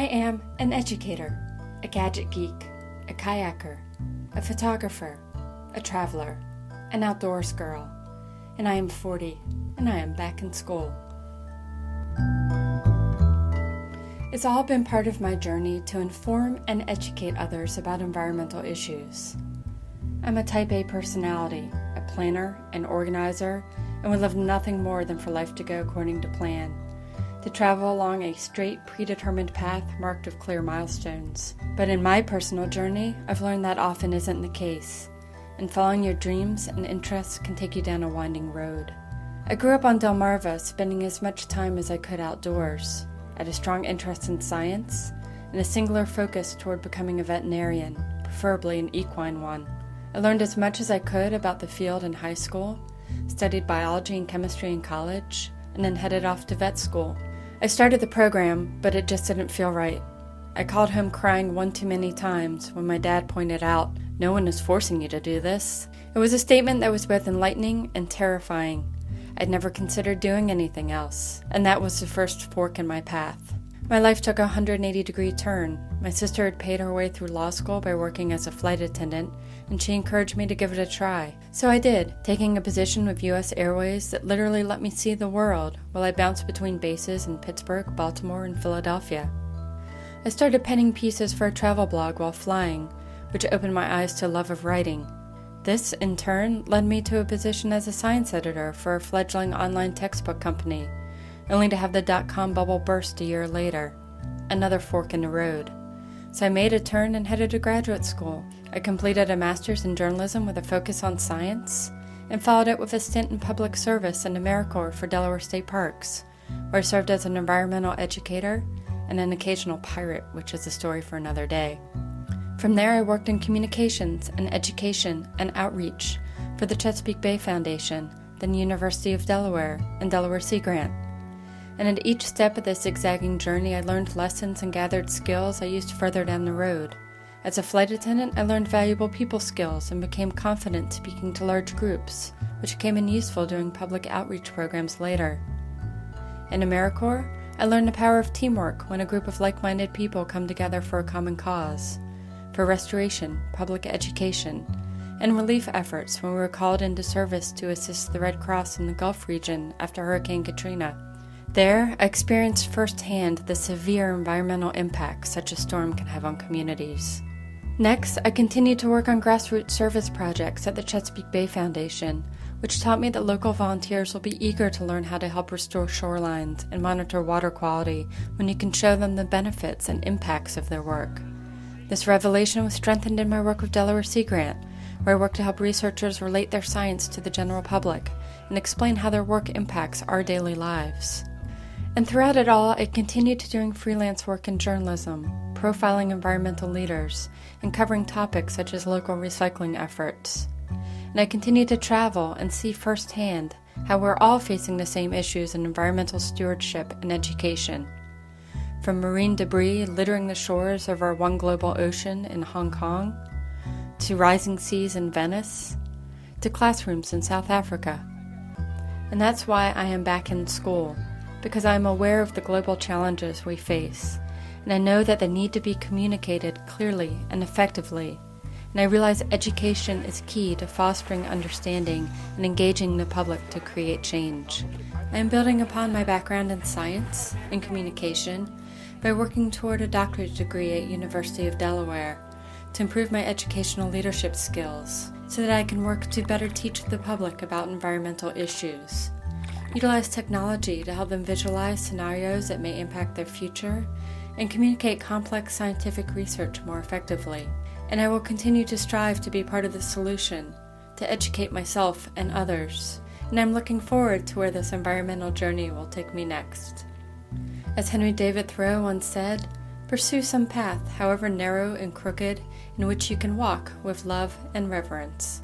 I am an educator, a gadget geek, a kayaker, a photographer, a traveler, an outdoors girl, and I am 40, and I am back in school. It's all been part of my journey to inform and educate others about environmental issues. I'm a type A personality, a planner, an organizer, and would love nothing more than for life to go according to plan, to travel along a straight, predetermined path marked with clear milestones. But in my personal journey, I've learned that often isn't the case, and following your dreams and interests can take you down a winding road. I grew up on Delmarva, spending as much time as I could outdoors. I had a strong interest in science, and a singular focus toward becoming a veterinarian, preferably an equine one. I learned as much as I could about the field in high school, studied biology and chemistry in college, and then headed off to vet school. I started the program, but it just didn't feel right. I called home crying one too many times when my dad pointed out, "No one is forcing you to do this." It was a statement that was both enlightening and terrifying. I'd never considered doing anything else, and that was the first fork in my path. My life took a 180-degree turn. My sister had paid her way through law school by working as a flight attendant, and she encouraged me to give it a try. So I did, taking a position with U.S. Airways that literally let me see the world while I bounced between bases in Pittsburgh, Baltimore, and Philadelphia. I started penning pieces for a travel blog while flying, which opened my eyes to love of writing. This, in turn, led me to a position as a science editor for a fledgling online textbook company, only to have the dot-com bubble burst a year later. Another fork in the road. So I made a turn and headed to graduate school. I completed a master's in journalism with a focus on science, and followed it with a stint in public service in AmeriCorps for Delaware State Parks, where I served as an environmental educator and an occasional pirate, which is a story for another day. From there, I worked in communications and education and outreach for the Chesapeake Bay Foundation, then University of Delaware, and Delaware Sea Grant. And at each step of this zigzagging journey, I learned lessons and gathered skills I used further down the road. As a flight attendant, I learned valuable people skills and became confident speaking to large groups, which came in useful doing public outreach programs later. In AmeriCorps, I learned the power of teamwork when a group of like-minded people come together for a common cause, for restoration, public education, and relief efforts when we were called into service to assist the Red Cross in the Gulf region after Hurricane Katrina. There, I experienced firsthand the severe environmental impacts such a storm can have on communities. Next, I continued to work on grassroots service projects at the Chesapeake Bay Foundation, which taught me that local volunteers will be eager to learn how to help restore shorelines and monitor water quality when you can show them the benefits and impacts of their work. This revelation was strengthened in my work with Delaware Sea Grant, where I work to help researchers relate their science to the general public and explain how their work impacts our daily lives. And throughout it all, I continued to doing freelance work in journalism, profiling environmental leaders, and covering topics such as local recycling efforts. And I continued to travel and see firsthand how we're all facing the same issues in environmental stewardship and education. From marine debris littering the shores of our one global ocean in Hong Kong, to rising seas in Venice, to classrooms in South Africa. And that's why I am back in school, because I am aware of the global challenges we face, and I know that they need to be communicated clearly and effectively, and I realize education is key to fostering understanding and engaging the public to create change. I am building upon my background in science and communication by working toward a doctorate degree at University of Delaware to improve my educational leadership skills so that I can work to better teach the public about environmental issues, utilize technology to help them visualize scenarios that may impact their future, and communicate complex scientific research more effectively. And I will continue to strive to be part of the solution, to educate myself and others. And I'm looking forward to where this environmental journey will take me next. As Henry David Thoreau once said, "Pursue some path, however narrow and crooked, in which you can walk with love and reverence."